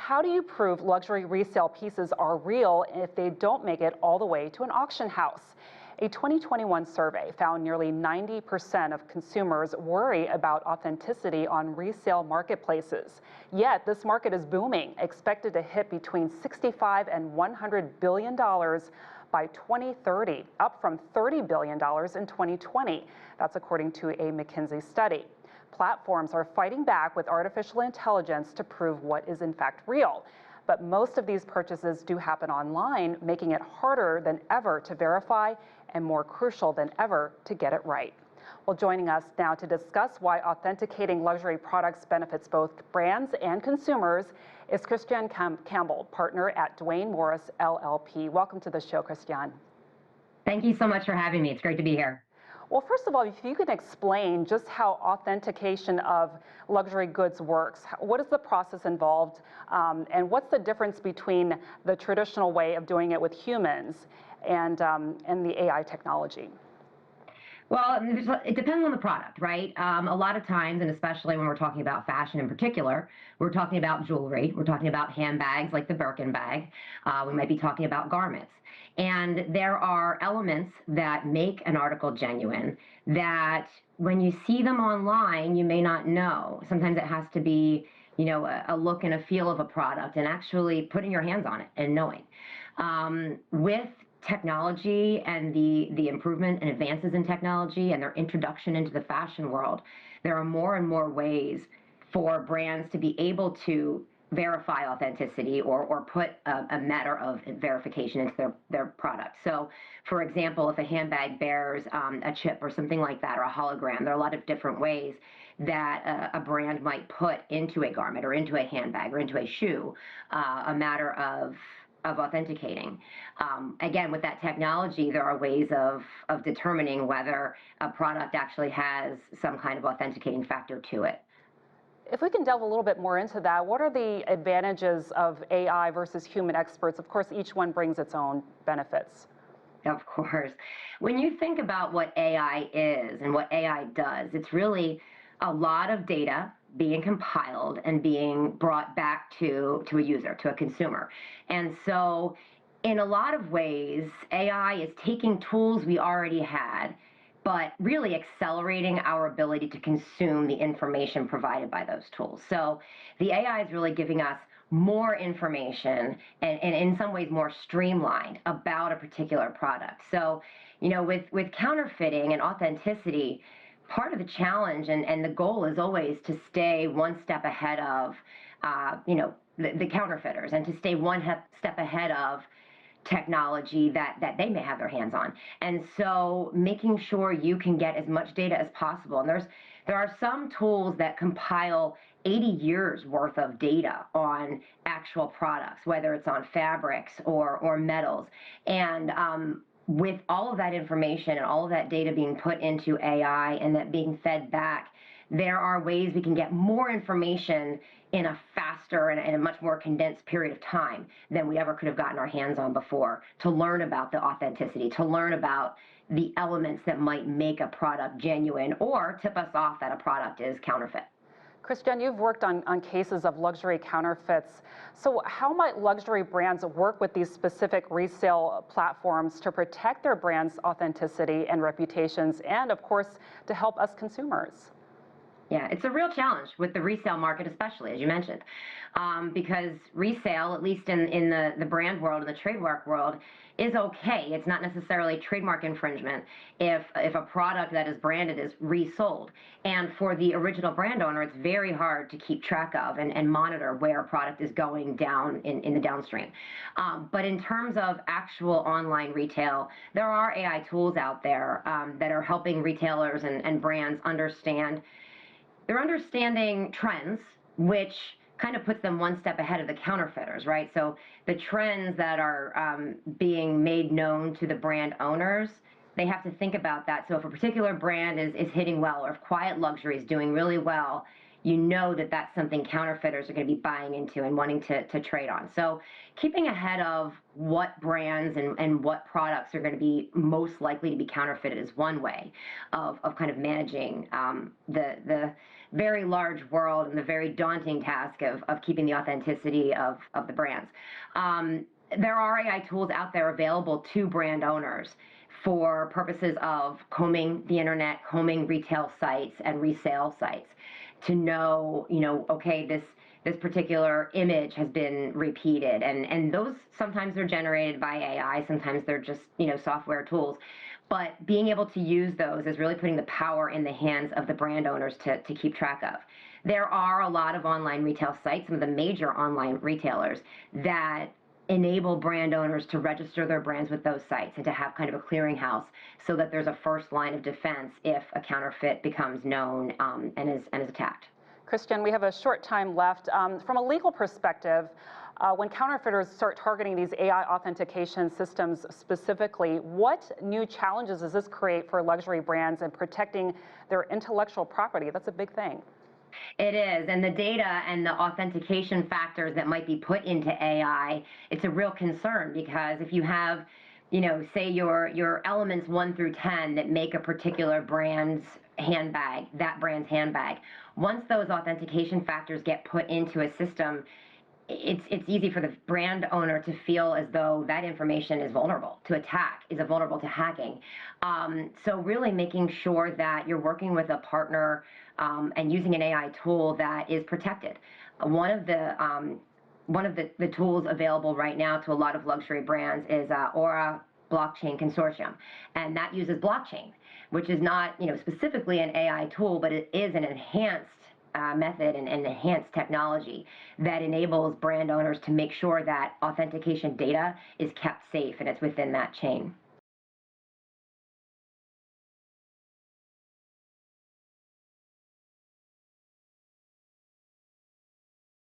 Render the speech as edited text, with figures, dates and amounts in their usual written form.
how do you prove luxury resale pieces are real if they don't make it all the way to an auction house? A 2021 survey found nearly 90% of consumers worry about authenticity on resale marketplaces. Yet this market is booming, expected to hit between $65 and $100 billion by 2030, up from $30 billion in 2020. That's according to a McKinsey study. Platforms are fighting back with artificial intelligence to prove what is in fact real. But most of these purchases do happen online, making it harder than ever to verify and more crucial than ever to get it right. Well, joining us now to discuss why authenticating luxury products benefits both brands and consumers is Christiane Campbell, partner at Duane Morris LLP. Welcome to the show, Christiane. Thank you so much for having me. It's great to be here. Well, first of all, if you could explain just how authentication of luxury goods works. What is the process involved, and what's the difference between the traditional way of doing it with humans and the AI technology? Well, it depends on the product, right? A lot of times, and especially when we're talking about fashion in particular, we're talking about jewelry, we're talking about handbags like the Birkin bag, we might be talking about garments. And there are elements that make an article genuine that when you see them online, you may not know. Sometimes it has to be, you know, a look and a feel of a product and actually putting your hands on it and knowing. With technology and the improvement and advances in technology and their introduction into the fashion world, there are more and more ways for brands to be able to verify authenticity or put a matter of verification into their product. So, for example, if a handbag bears a chip or something like that, or a hologram, there are a lot of different ways that a brand might put into a garment or into a handbag or into a shoe a matter of authenticating. Again, with that technology, there are ways of determining whether a product actually has some kind of authenticating factor to it. If we can delve a little bit more into that, what are the advantages of AI versus human experts? Of course, each one brings its own benefits. Of course. When you think about what AI is and what AI does, it's really a lot of data being compiled and being brought back to a user, to a consumer. And so in a lot of ways, AI is taking tools we already had, but really accelerating our ability to consume the information provided by those tools. So the AI is really giving us more information and in some ways more streamlined about a particular product. So, you know, with counterfeiting and authenticity, part of the challenge and the goal is always to stay one step ahead of, you know, the counterfeiters, and to stay one step ahead of technology that they may have their hands on. And so making sure you can get as much data as possible. And there are some tools that compile 80 years worth of data on actual products, whether it's on fabrics or metals. And with all of that information and all of that data being put into AI and that being fed back, there are ways we can get more information in a faster and a much more condensed period of time than we ever could have gotten our hands on before, to learn about the authenticity, to learn about the elements that might make a product genuine or tip us off that a product is counterfeit. Christiane, you've worked on cases of luxury counterfeits. So how might luxury brands work with these specific resale platforms to protect their brand's authenticity and reputations, and of course, to help us consumers? Yeah, it's a real challenge with the resale market, especially, as you mentioned, because resale, at least in the brand world and the trademark world, is okay. It's not necessarily trademark infringement if a product that is branded is resold. And for the original brand owner, it's very hard to keep track of and monitor where a product is going down in the downstream. But in terms of actual online retail, there are AI tools out there that are helping retailers and brands understand. They're understanding trends, which kind of puts them one step ahead of the counterfeiters, right? So the trends that are being made known to the brand owners, they have to think about that. So if a particular brand is hitting well, or if quiet luxury is doing really well, you know that that's something counterfeiters are going to be buying into and wanting to trade on. So keeping ahead of what brands and what products are going to be most likely to be counterfeited is one way of kind of managing the very large world and the very daunting task of keeping the authenticity of the brands. There are AI tools out there available to brand owners for purposes of combing the internet, combing retail sites and resale sites to know, okay, this particular image has been repeated. And those sometimes are generated by AI, sometimes they're just, software tools. But being able to use those is really putting the power in the hands of the brand owners to keep track of. There are a lot of online retail sites, some of the major online retailers, that enable brand owners to register their brands with those sites and to have kind of a clearinghouse so that there's a first line of defense if a counterfeit becomes known and is attacked. Christiane, we have a short time left. From a legal perspective, when counterfeiters start targeting these AI authentication systems specifically, what new challenges does this create for luxury brands in protecting their intellectual property? That's a big thing. It is, and the data and the authentication factors that might be put into AI, it's a real concern because if you have, say your elements 1 through 10 that make a particular brand's handbag, that brand's handbag, once those authentication factors get put into a system, it's easy for the brand owner to feel as though that information is vulnerable to attack, is vulnerable to hacking. So really making sure that you're working with a partner and using an AI tool that is protected. One of the tools available right now to a lot of luxury brands is Aura Blockchain Consortium, and that uses blockchain, which is not specifically an AI tool, but it is an enhanced method and enhanced technology that enables brand owners to make sure that authentication data is kept safe and it's within that chain.